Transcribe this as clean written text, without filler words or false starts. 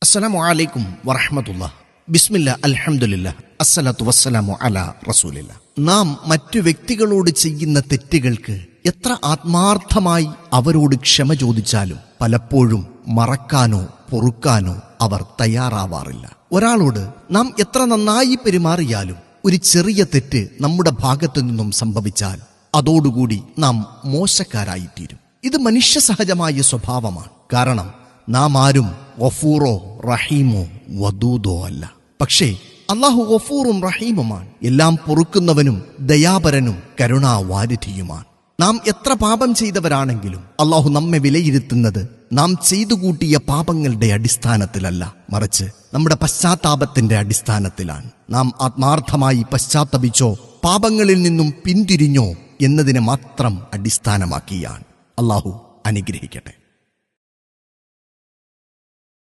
അസ്സലാമു അലൈക്കും വറഹ്മത്തുള്ളാഹി. ബിസ്മില്ലാ അൽഹംദുലില്ലാ അസ്സലാത്തു വസ്സലാമു അലാ റസൂലില്ലാ. നാം മറ്റു വ്യക്തികളോട് ചെയ്യുന്ന തെറ്റുകൾക്ക് എത്ര ആത്മാർത്ഥമായി അവരോട് ക്ഷമ ചോദിച്ചാലും പലപ്പോഴും മറക്കാനോ പൊറുക്കാനോ അവർ തയ്യാറാവാറില്ല. ഒരാളോട് നാം എത്ര നന്നായി പെരുമാറിയാലും ഒരു ചെറിയ തെറ്റ് നമ്മുടെ ഭാഗത്തു നിന്നും സംഭവിച്ചാൽ അതോടുകൂടി നാം മോശക്കാരായിത്തീരും. ഇത് മനുഷ്യ സഹജമായ സ്വഭാവമാണ്. കാരണം നാം ആരും ഗഫൂറോ റഹീമോ വദൂദോ അല്ല. പക്ഷേ അല്ലാഹു ഗഫൂറും റഹീമുമാണ്, എല്ലാം പൊറുക്കുന്നവനും ദയാപരനും കരുണാവാരിധിയുമാണ്. നാം എത്ര പാപം ചെയ്തവരാണെങ്കിലും അല്ലാഹു നമ്മെ വിലയിരുത്തുന്നത് നാം ചെയ്തു കൂട്ടിയ പാപങ്ങളുടെ അടിസ്ഥാനത്തിലല്ല, മറിച്ച് നമ്മുടെ പശ്ചാത്താപത്തിന്റെ അടിസ്ഥാനത്തിലാണ്. നാം ആത്മാർത്ഥമായി പശ്ചാത്തപിച്ചോ പാപങ്ങളിൽ നിന്നും പിന്തിരിഞ്ഞോ എന്നതിനെ മാത്രം അടിസ്ഥാനമാക്കിയാണ്. അല്ലാഹു അനുഗ്രഹിക്കട്ടെ.